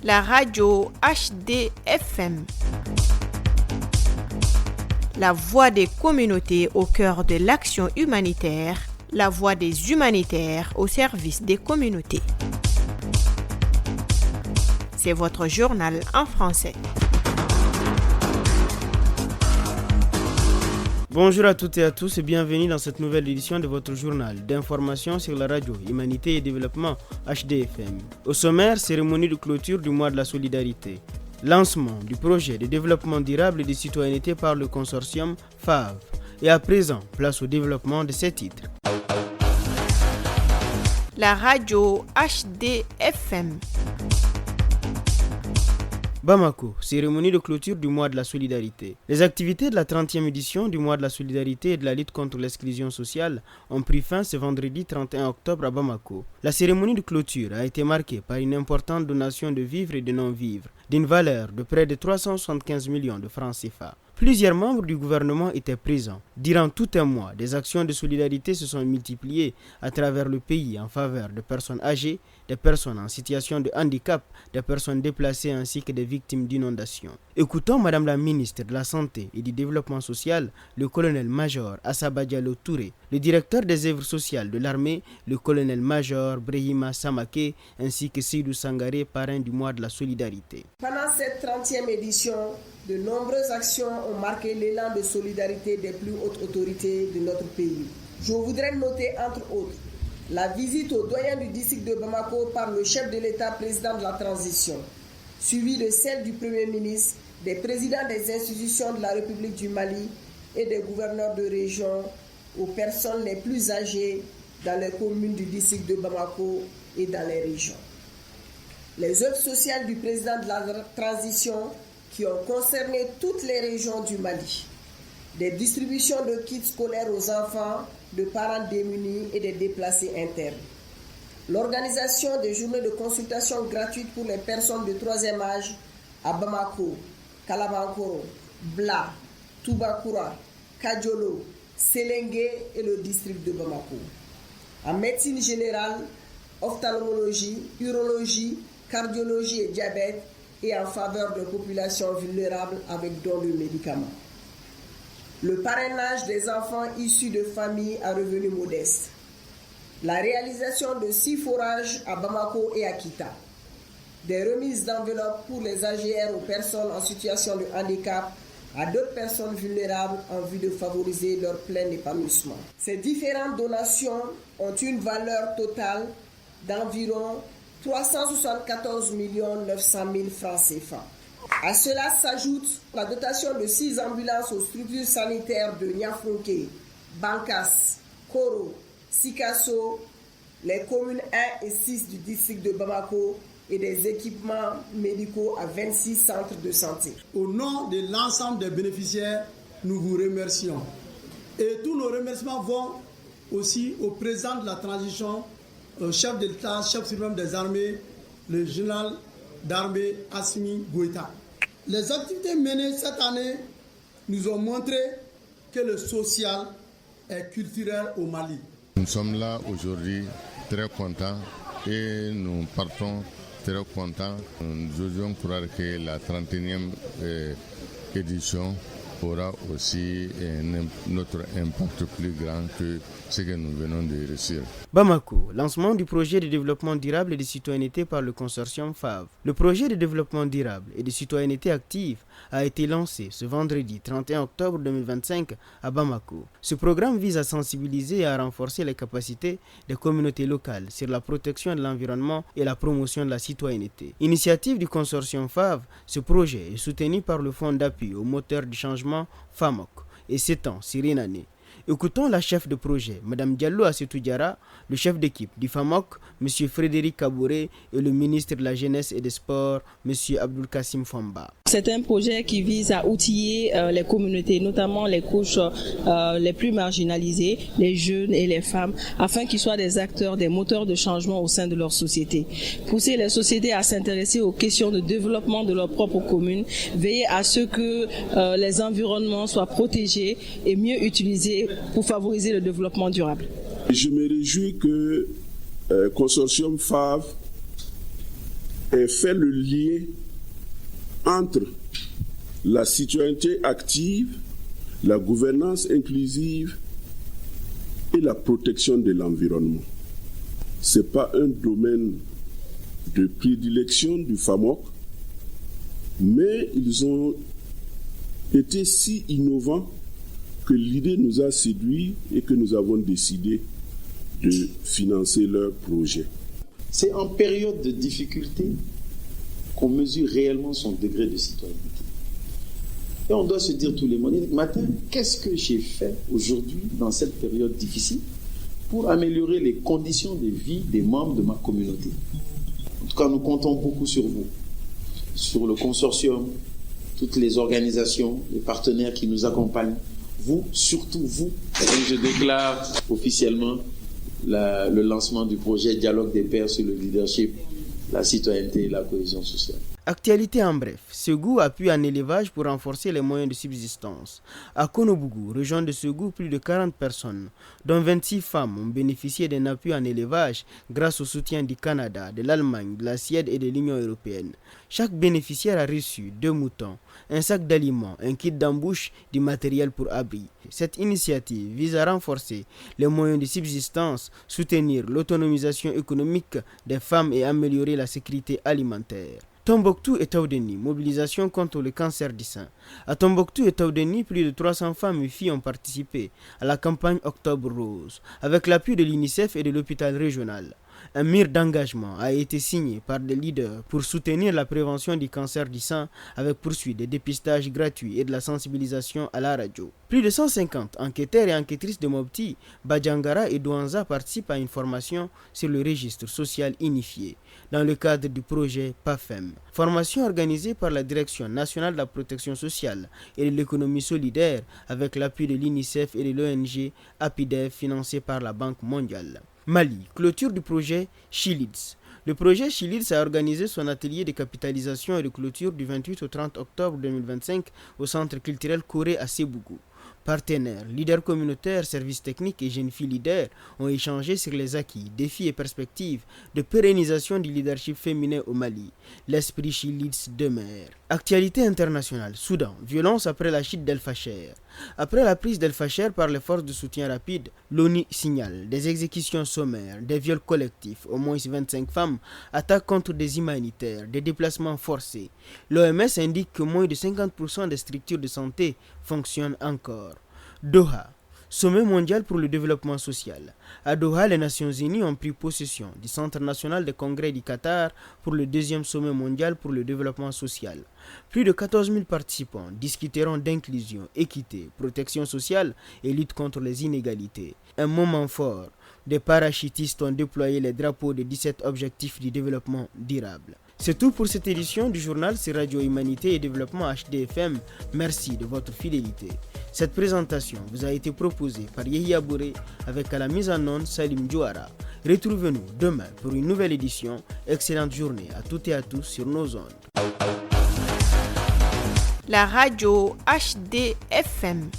la radio HDFM, la voix des communautés au cœur de l'action humanitaire, la voix des humanitaires au service des communautés. C'est votre journal en français. Bonjour à toutes et à tous et bienvenue dans cette nouvelle édition de votre journal d'information sur la radio Humanité et Développement HDFM. Au sommaire, cérémonie de clôture du mois de la solidarité. Lancement du projet de développement durable et de citoyenneté par le consortium FAV. Et à présent, place au développement de ces titres. La radio HDFM. Bamako, cérémonie de clôture du mois de la solidarité. Les activités de la 30e édition du mois de la solidarité et de la lutte contre l'exclusion sociale ont pris fin ce vendredi 31 octobre à Bamako. La cérémonie de clôture a été marquée par une importante donation de vivres et de non-vivres, d'une valeur de près de 375 millions de francs CFA. Plusieurs membres du gouvernement étaient présents. Durant tout un mois, des actions de solidarité se sont multipliées à travers le pays en faveur de personnes âgées, des personnes en situation de handicap, des personnes déplacées ainsi que des victimes d'inondations. Écoutons Madame la ministre de la Santé et du Développement social, le colonel-major Assaba Diallo Touré, le directeur des œuvres sociales de l'armée, le colonel-major Brehima Samake, ainsi que Seydou Sangaré, parrain du mois de la solidarité. Pendant cette 30e édition, de nombreuses actions ont marqué l'élan de solidarité des plus hautes autorités de notre pays. Je voudrais noter entre autres la visite au doyen du district de Bamako par le chef de l'État président de la transition, suivie de celle du Premier ministre, des présidents des institutions de la République du Mali et des gouverneurs de région aux personnes les plus âgées dans les communes du district de Bamako et dans les régions. Les œuvres sociales du président de la transition qui ont concerné toutes les régions du Mali, des distributions de kits scolaires aux enfants de parents démunis et des déplacés internes, l'organisation des journées de consultation gratuites pour les personnes de troisième âge à Bamako, Kalabankoro, Bla, Toubakoura, Kadjolo, Sélengué et le district de Bamako. En médecine générale, ophtalmologie, urologie, cardiologie et diabète, et en faveur de populations vulnérables avec don de médicaments. Le parrainage des enfants issus de familles à revenus modestes. La réalisation de 6 forages à Bamako et à Kita. Des remises d'enveloppes pour les AGR aux personnes en situation de handicap, à d'autres personnes vulnérables en vue de favoriser leur plein épanouissement. Ces différentes donations ont une valeur totale d'environ 374 900 000 francs CFA. À cela s'ajoute la dotation de 6 ambulances aux structures sanitaires de Niafonké, Bankas, Koro, Sikasso, les communes 1 et 6 du district de Bamako et des équipements médicaux à 26 centres de santé. Au nom de l'ensemble des bénéficiaires, nous vous remercions. Et tous nos remerciements vont aussi au président de la transition, au chef de l'État, chef suprême des armées, le général d'armée Assimi Goïta. Les activités menées cette année nous ont montré que le social est culturel au Mali. Nous sommes là aujourd'hui très contents et nous partons très contents. Nous osons croire que la 31e édition aura aussi un autre impact plus grand que ce que nous venons de réussir. Bamako, lancement du projet de développement durable et de citoyenneté par le consortium FAV. Le projet de développement durable et de citoyenneté active a été lancé ce vendredi 31 octobre 2025 à Bamako. Ce programme vise à sensibiliser et à renforcer les capacités des communautés locales sur la protection de l'environnement et la promotion de la citoyenneté. Initiative du consortium FAV, ce projet est soutenu par le Fonds d'appui au moteur du changement FAMOC et s'étend sur une année. Écoutons la chef de projet, Mme Diallo Assetou Diarra, le chef d'équipe du FAMOC, M. Frédéric Kabouré et le ministre de la Jeunesse et des Sports, M. Abdul Kassim Famba. C'est un projet qui vise à outiller les communautés, notamment les couches les plus marginalisées, les jeunes et les femmes, afin qu'ils soient des acteurs, des moteurs de changement au sein de leur société. Pousser les sociétés à s'intéresser aux questions de développement de leur propre commune, veiller à ce que les environnements soient protégés et mieux utilisés pour favoriser le développement durable. Je me réjouis que Consortium FAV et fait le lien entre la citoyenneté active, la gouvernance inclusive et la protection de l'environnement. Ce n'est pas un domaine de prédilection du FAMOC, mais ils ont été si innovants que l'idée nous a séduits et que nous avons décidé de financer leur projet. C'est en période de difficulté qu'on mesure réellement son degré de citoyenneté. Et on doit se dire tous les matins, qu'est-ce que j'ai fait aujourd'hui dans cette période difficile pour améliorer les conditions de vie des membres de ma communauté. En tout cas, nous comptons beaucoup sur vous, sur le consortium, toutes les organisations, les partenaires qui nous accompagnent. Vous, surtout vous, et je déclare officiellement le lancement du projet Dialogue des pairs sur le leadership, la citoyenneté et la cohésion sociale. Actualité en bref, Ségou appuie en élevage pour renforcer les moyens de subsistance. À Konobougou, région de Ségou, plus de 40 personnes, dont 26 femmes, ont bénéficié d'un appui en élevage grâce au soutien du Canada, de l'Allemagne, de la Suède et de l'Union européenne. Chaque bénéficiaire a reçu 2 moutons, un sac d'aliments, un kit d'embouche, du matériel pour abri. Cette initiative vise à renforcer les moyens de subsistance, soutenir l'autonomisation économique des femmes et améliorer la sécurité alimentaire. Tombouctou et Taoudeni, mobilisation contre le cancer du sein. À Tombouctou et Taoudeni, plus de 300 femmes et filles ont participé à la campagne Octobre Rose, avec l'appui de l'UNICEF et de l'hôpital régional. Un mur d'engagement a été signé par des leaders pour soutenir la prévention du cancer du sein avec poursuite des dépistages gratuits et de la sensibilisation à la radio. Plus de 150 enquêteurs et enquêtrices de Mopti, Badjangara et Douanza participent à une formation sur le registre social unifié dans le cadre du projet PAFEM. Formation organisée par la Direction nationale de la protection sociale et de l'économie solidaire avec l'appui de l'UNICEF et de l'ONG APIDEF financé par la Banque mondiale. Mali, clôture du projet Chilids. Le projet Chilids a organisé son atelier de capitalisation et de clôture du 28 au 30 octobre 2025 au centre culturel Corée à Sébougou. Partenaires, leaders communautaires, services techniques et jeunes filles leaders ont échangé sur les acquis, défis et perspectives de pérennisation du leadership féminin au Mali. L'esprit Chilids demeure. Actualité internationale. Soudan. Violence après la chute d'El Fasher. Après la prise d'El Fasher par les forces de soutien rapide, l'ONU signale des exécutions sommaires, des viols collectifs, au moins 25 femmes, attaques contre des humanitaires, des déplacements forcés. L'OMS indique que moins de 50% des structures de santé fonctionnent encore. Doha. Sommet mondial pour le développement social. À Doha, les Nations Unies ont pris possession du Centre national de congrès du Qatar pour le 2e sommet mondial pour le développement social. Plus de 14 000 participants discuteront d'inclusion, équité, protection sociale et lutte contre les inégalités. Un moment fort. Des parachutistes ont déployé les drapeaux des 17 objectifs du développement durable. C'est tout pour cette édition du journal sur Radio Humanité et Développement HDFM. Merci de votre fidélité. Cette présentation vous a été proposée par Yehia Bouré avec à la mise en onde Salim Djouara. Retrouvez-nous demain pour une nouvelle édition. Excellente journée à toutes et à tous sur nos ondes. La radio HDFM.